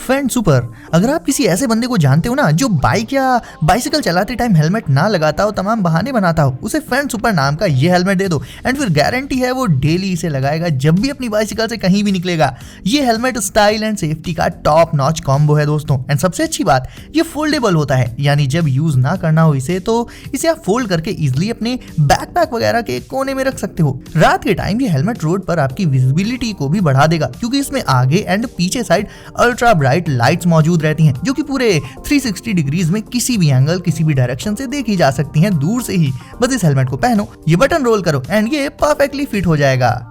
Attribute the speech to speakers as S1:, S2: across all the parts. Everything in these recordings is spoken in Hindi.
S1: फ्रेंड सुपर, अगर आप किसी ऐसे बंदे को जानते हो ना जो बाइक या बाइसिकल चलाते टाइम हेलमेट ना लगाता हो, तमाम बहाने बनाता हो, उसे फ्रेंड सुपर नाम का ये हेलमेट दे दो एंड फिर गारंटी है वो डेली इसे लगाएगा जब भी अपनी बाइसिकल से कहीं भी निकलेगा। ये हेलमेट स्टाइल एंड सेफ्टी का टॉप नॉच कॉम्बो है दोस्तों। एंड सबसे अच्छी बात, ये फोल्डेबल होता है, यानी जब यूज ना करना हो इसे तो इसे आप फोल्ड करके इजिली अपने बैकपैक वगैरह के कोने में रख सकते हो। रात के टाइम ये हेलमेट रोड पर आपकी विजिबिलिटी को भी बढ़ा देगा, क्योंकि इसमें आगे एंड पीछे साइड अल्ट्रा ब्राइट लाइट्स मौजूद रहती हैं, जो कि पूरे 360 डिग्रीज में किसी भी एंगल किसी भी डायरेक्शन से देखी जा सकती हैं दूर से ही। बस इस हेलमेट को पहनो, ये बटन रोल करो एंड ये परफेक्टली फिट हो जाएगा।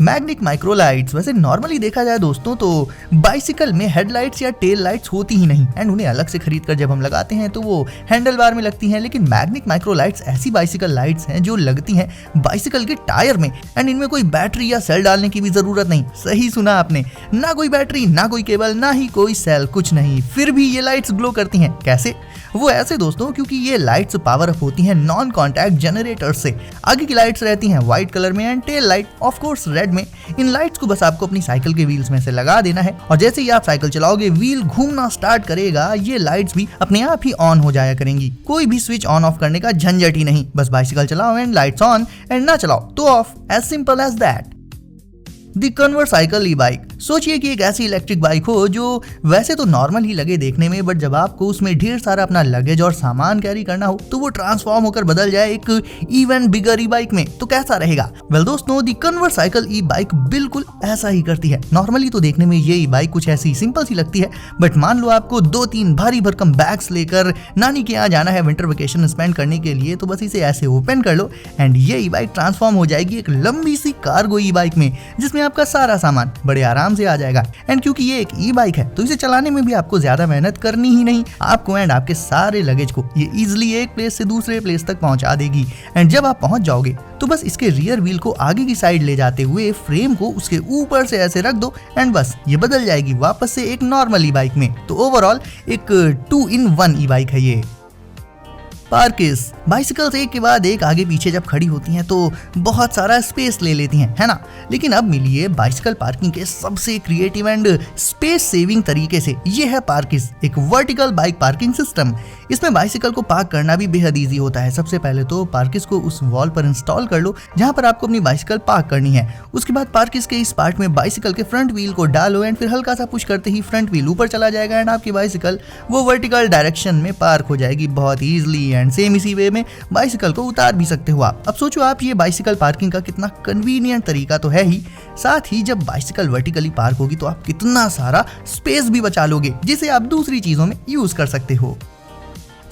S1: मैग्निक माइक्रो लाइट्स, वैसे नॉर्मली देखा जाए दोस्तों तो बाइसिकल में हेडलाइट्स या टेल लाइट्स होती ही नहीं एंड उन्हें अलग से खरीद कर जब हम लगाते हैं तो वो हैंडल बार में लगती हैं। लेकिन मैग्निक माइक्रो लाइट्स ऐसी बाइसिकल लाइट्स हैं जो लगती हैं बाइसिकल के टायर में एंड इनमें कोई बैटरी या सेल डालने की भी जरूरत नहीं। सही सुना आपने, ना कोई बैटरी, ना कोई केबल, ना ही कोई सेल, कुछ नहीं, फिर भी ये लाइट्स ग्लो करती हैं। कैसे? वो ऐसे दोस्तों, क्योंकि ये लाइट्स पावर अप होती हैं नॉन कॉन्टैक्ट जनरेटर से। आगे की लाइट्स रहती हैं व्हाइट कलर में and tail light of course red में। इन लाइट्स को बस आपको अपनी साइकिल के व्हील्स में से लगा देना है और जैसे ही आप साइकिल चलाओगे व्हील घूमना स्टार्ट करेगा, ये लाइट्स भी अपने आप ही ऑन हो जाया करेंगी। कोई भी स्विच ऑन ऑफ करने का झंझट ही नहीं, बस बाइसिकल चलाओ एंड लाइट्स ऑन एंड ना चलाओ तो off, as simple as that. The convercycle e bike, सोचिए कि एक ऐसी इलेक्ट्रिक बाइक हो जो वैसे तो नॉर्मल ही लगे देखने में, बट जब आपको उसमें ढेर सारा अपना लगेज और सामान कैरी करना हो तो वो ट्रांसफॉर्म होकर बदल जाए एक इवन बिगर ई बाइक में, तो कैसा रहेगा? वेल दोस्तों, द कन्वर्साइकल ई बाइक बिल्कुल ऐसा ही करती है। नॉर्मली तो देखने में ये ई बाइक कुछ ऐसी सिंपल सी लगती है, बट मान लो आपको 2-3 भारी भरकम बैग्स लेकर नानी के यहाँ जाना है विंटर वेकेशन स्पेंड करने के लिए, तो बस इसे ऐसे ओपन कर लो एंड ये ई बाइक ट्रांसफॉर्म हो जाएगी एक लंबी सी कार्गो ई बाइक में, जिसमें आपका सारा सामान बड़े आराम से आ जाएगा। एंड क्योंकि ये एक ई बाइक है तो इसे चलाने में भी आपको ज्यादा मेहनत करनी ही नहीं, आपको एंड आपके सारे लगेज को ये इजिली एक प्लेस से दूसरे प्लेस तक पहुंचा देगी। एंड जब आप पहुंच जाओगे तो बस इसके रियर व्हील को आगे की साइड ले जाते हुए फ्रेम को उसके ऊपर से ऐसे रख दो एंड बस ये बदल जाएगी वापस से एक नॉर्मल ई बाइक में। तो ओवरऑल एक 2-in-1 ई बाइक है ये। पार्किस, बाइसिकल्स एक के बाद एक आगे पीछे जब खड़ी होती हैं तो बहुत सारा स्पेस ले लेती हैं, है ना? लेकिन अब मिलिए बाइसिकल पार्किंग के सबसे क्रिएटिव एंड स्पेस सेविंग तरीके से। ये है पार्किस, एक वर्टिकल बाइक पार्किंग सिस्टम। इसमें बाइसिकल को पार्क करना भी बेहद ईजी होता है। सबसे पहले तो पार्किस को उस वॉल पर इंस्टॉल कर लो जहां पर आपको अपनी बाइसिकल पार्क करनी है। उसके बाद पार्किस के इस पार्ट में बाइसिकल के फ्रंट व्हील को डालो एंड फिर हल्का सा पुश करते ही फ्रंट व्हील ऊपर चला जाएगा एंड आपकी बाइसिकल वो वर्टिकल डायरेक्शन में पार्क हो जाएगी बहुत ईजिली। एंड सेम इसी वे में बाइसिकल को उतार भी सकते हो आप। अब सोचो आप, ये बाइसिकल पार्किंग का कितना कन्वीनियंट तरीका तो है ही, साथ ही जब बाइसिकल वर्टिकली पार्क होगी तो आप कितना सारा स्पेस भी बचा लोगे, जिसे आप दूसरी चीजों में यूज कर सकते हो।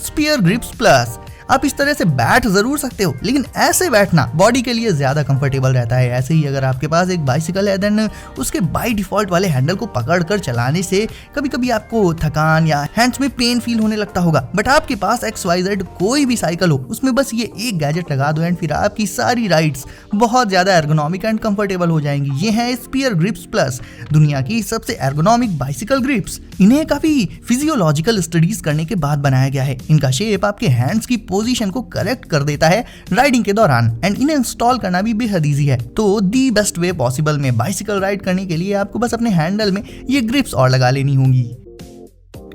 S1: स्पीयर ग्रिप्स प्लस, आप इस तरह से बैठ जरूर सकते हो, लेकिन ऐसे बैठना बॉडी के लिए ज्यादा कंफर्टेबल रहता है। ऐसे ही अगर आपके पास एक बाइसिकल है देन उसके बाय डिफॉल्ट वाले हैंडल को पकड़कर चलाने से कभी कभी आपको थकान या हैंड्स में पेन फील होने लगता होगा। बट आपके पास XYZ कोई भी साइकिल हो, उसमें बस ये एक गैजेट लगा दो एंड फिर आपकी सारी राइड्स बहुत ज्यादा एर्गोनॉमिक एंड कंफर्टेबल हो जाएंगी। ये है स्पीयर ग्रिप्स प्लस, दुनिया की सबसे एर्गोनॉमिक बाइसिकल ग्रिप्स। इन्हें काफी फिजियोलॉजिकल स्टडीज करने के बाद बनाया गया है। इनका शेप आपके हैंड्स की पोजीशन को करेक्ट कर देता है राइडिंग के दौरान एंड इन्हें इंस्टॉल करना भी बेहद इजी है। तो दी बेस्ट वे पॉसिबल में बाइसिकल राइड करने के लिए आपको बस अपने हैंडल में ये ग्रिप्स और लगा लेनी होंगी।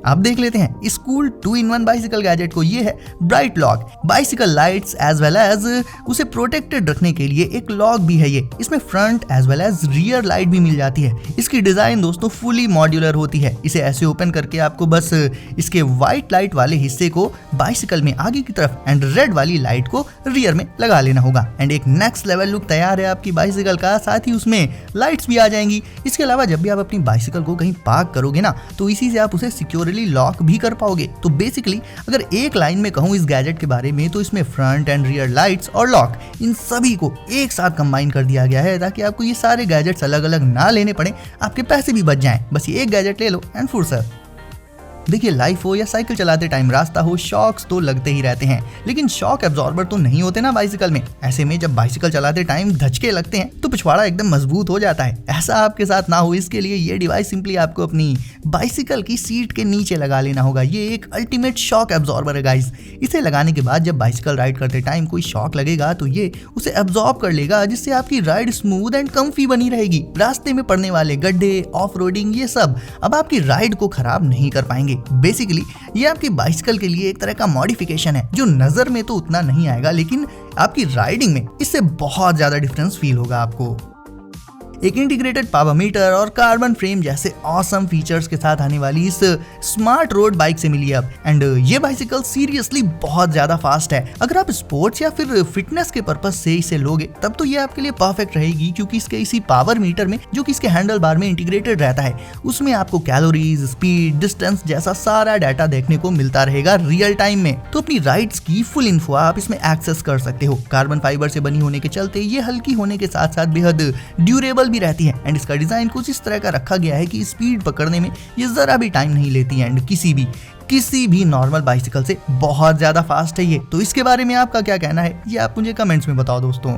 S1: अब देख लेते हैं इस कूल 2-in-1 बाइसिकल गैजेट को। ये है bright lock, bicycle lights as well as उसे प्रोटेक्टेड रखने के लिए एक लॉक भी है ये। इसमें front as well as rear light भी मिल जाती है। इसकी डिजाइन दोस्तों फुली मॉड्यूलर होती है। इसे ऐसे ओपन करके आपको बस इसके व्हाइट लाइट वाले हिस्से को बाइसिकल में आगे की तरफ एंड रेड वाली लाइट को रियर में लगा लेना होगा एंड एक नेक्स्ट लेवल लुक तैयार है आपकी बाइसिकल का। साथ ही उसमें लाइट्स भी आ जाएंगी। इसके अलावा जब भी आप अपनी बाइसिकल को कहीं पार्क करोगे ना तो इसी से आप उसे सिक्योरली लॉक भी कर पाओगे। तो बेसिकली अगर एक लाइन में कहूँ इस गैजेट के बारे में तो इसमें फ्रंट एंड रियर लाइट्स और लॉक इन सभी को एक साथ कंबाइन कर दिया गया है ताकि आपको ये सारे गैजेट्स अलग अलग ना लेने पड़े, आपके पैसे भी बच जाएं। बस ये एक गैजेट ले लो एंड फुर्सत। देखिए लाइफ हो या साइकिल चलाते टाइम रास्ता हो, शॉक्स तो लगते ही रहते हैं, लेकिन शॉक एब्जॉर्बर तो नहीं होते ना बाइसिकल में। ऐसे में जब बाइसिकल चलाते टाइम धचके लगते हैं तो पिछवाड़ा एकदम मजबूत हो जाता है। ऐसा आपके साथ ना हो इसके लिए ये डिवाइस सिंपली आपको अपनी बाइसिकल की सीट के नीचे लगा लेना होगा। ये एक अल्टीमेट शॉक एब्जॉर्बर है गाइस। इसे लगाने के बाद जब बाइसिकल राइड करते टाइम कोई शॉक लगेगा तो ये उसे एब्जॉर्ब कर लेगा, जिससे आपकी राइड स्मूथ एंड कंफी बनी रहेगी। रास्ते में पड़ने वाले गड्ढे, ऑफ रोडिंग, ये सब अब आपकी राइड को खराब नहीं कर पाएंगे। बेसिकली ये आपकी बाइसिकल के लिए एक तरह का मॉडिफिकेशन है जो नजर में तो उतना नहीं आएगा, लेकिन आपकी राइडिंग में इससे बहुत ज्यादा डिफरेंस फील होगा आपको। एक इंटीग्रेटेड पावर मीटर और कार्बन फ्रेम जैसे ऑसम फीचर्स के साथ आने वाली इस स्मार्ट रोड बाइक से मिली अब। एंड ये बाइसिकल सीरियसली बहुत ज्यादा फास्ट है। अगर आप स्पोर्ट्स या फिर फिटनेस के पर्पज से इसे लोगे तब तो ये आपके लिए परफेक्ट रहेगी, क्योंकि इसके इसी पावर मीटर में जो कि इसके हैंडल बार में इंटीग्रेटेड रहता है, उसमें आपको कैलोरीज, स्पीड, डिस्टेंस जैसा सारा डाटा देखने को मिलता रहेगा रियल टाइम में। तो अपनी राइड्स की फुल इन्फो आप इसमें एक्सेस कर सकते हो। कार्बन फाइबर से बनी होने के चलते ये हल्की होने के साथ साथ बेहद ड्यूरेबल भी रहती है। एंड इसका डिजाइन कुछ इस तरह का रखा गया है कि स्पीड पकड़ने में ये जरा भी टाइम नहीं लेती है एंड किसी भी नॉर्मल बाइसिकल से बहुत ज्यादा फास्ट है ये। तो इसके बारे में आपका क्या कहना है ये आप मुझे कमेंट्स में बताओ दोस्तों।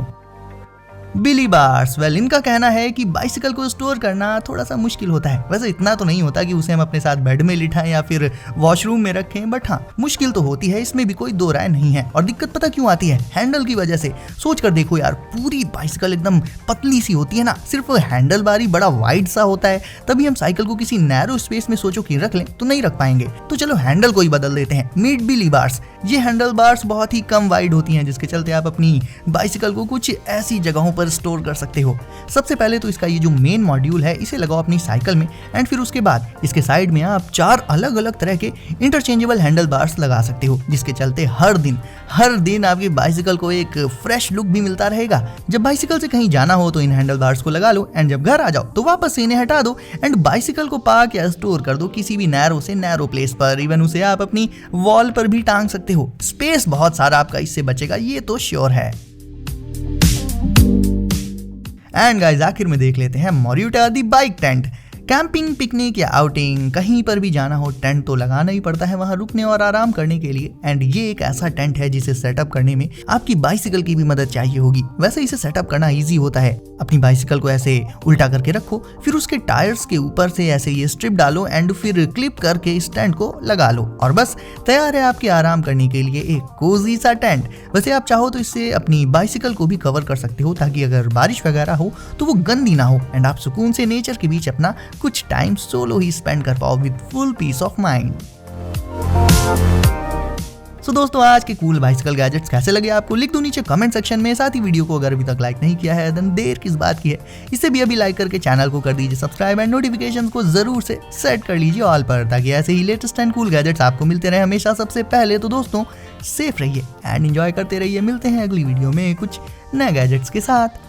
S1: बिली बार्स, वेल इनका कहना है कि बाइसिकल को स्टोर करना थोड़ा सा मुश्किल होता है। वैसे इतना तो नहीं होता कि उसे हम अपने साथ बेड में लिटाएं या फिर वॉशरूम में रखें, बट हाँ मुश्किल तो होती है, इसमें भी कोई दो राय नहीं है। और दिक्कत पता क्यों आती है? हैंडल की वजह से। सोच कर देखो यार, पूरी बाइसिकल एकदम पतली सी होती है ना, सिर्फ हैंडल बार ही बड़ा वाइड सा होता है, तभी हम साइकिल को किसी नैरो स्पेस में सोचो कि रख लें तो नहीं रख पाएंगे। तो चलो हैंडल को ही बदल देते हैं। मीट बिली बार्स। ये हैंडल बार्स बहुत ही कम वाइड होती हैं, जिसके चलते आप अपनी बाइसिकल को कुछ ऐसी जगहों पर स्टोर कर सकते हो। सबसे पहले तो इसका ये जो मेन मॉड्यूल है इसे लगाओ अपनी साइकिल में, एंड फिर उसके बाद इसके साइड में आप 4 अलग अलग तरह के इंटरचेंजेबल हैंडल बार्स लगा सकते हो, जिसके चलते हर दिन आपकी बाइसिकल को एक फ्रेश लुक भी मिलता रहेगा। जब बाइसिकल से कहीं जाना हो तो इन हैंडल बार्स को लगा लो, एंड जब घर आ जाओ तो वापस से इन्हें हटा दो एंड बाइसिकल को पार्क या स्टोर कर दो किसी भी नैरो से नैरो प्लेस पर। इवन उसे आप अपनी वॉल पर भी टांग सकते हो। स्पेस बहुत सारा आपका इससे बचेगा, ये तो श्योर है। एंड गाइस आखिर में देख लेते हैं मोरिटा दी बाइक टेंट। कैंपिंग, पिकनिक या आउटिंग कहीं पर भी जाना हो टेंट तो लगाना ही पड़ता है वहां रुकने और आराम करने के लिए। एंड ये एक ऐसा टेंट है जिसे सेटअप करने में आपकी बाइसिकल की भी मदद चाहिए होगी। वैसे इसे सेटअप करना इजी होता है। अपनी बाइसिकल को ऐसे उल्टा करके रखो, फिर उसके टायर्स के ऊपर से ऐसे ये स्ट्रिप डालो एंड फिर क्लिप करके इस टेंट को लगा लो और बस तैयार है आपके आराम करने के लिए एक कोजी सा टेंट। वैसे आप चाहो तो इससे अपनी बाइसिकल को भी कवर कर सकते हो, ताकि अगर बारिश वगैरह हो तो वो गंदी ना हो एंड आप सुकून से नेचर के बीच अपना कुछ टाइम सोलो ही स्पेंड कर पाओ with full peace of mind. So दोस्तों आज के कूल बाइसिकल गैजेट्स कैसे लगे आपको लिख दो नीचे कमेंट सेक्शन में। साथ ही वीडियो को अगर अभी तक लाइक नहीं किया है देन देर किस बात की है, इसे भी अभी लाइक करके चैनल को कर दीजिए सब्सक्राइब एंड नोटिफिकेशंस को जरूर से सेट कर लीजिए ऑल पर, ताकि ऐसे ही लेटेस्ट एंड कूल गैजेट्स आपको मिलते रहे हमेशा सबसे पहले। तो दोस्तों सेफ रहिए एंड एंजॉय करते रहिए। मिलते हैं अगली वीडियो में कुछ नए गैजेट्स के साथ।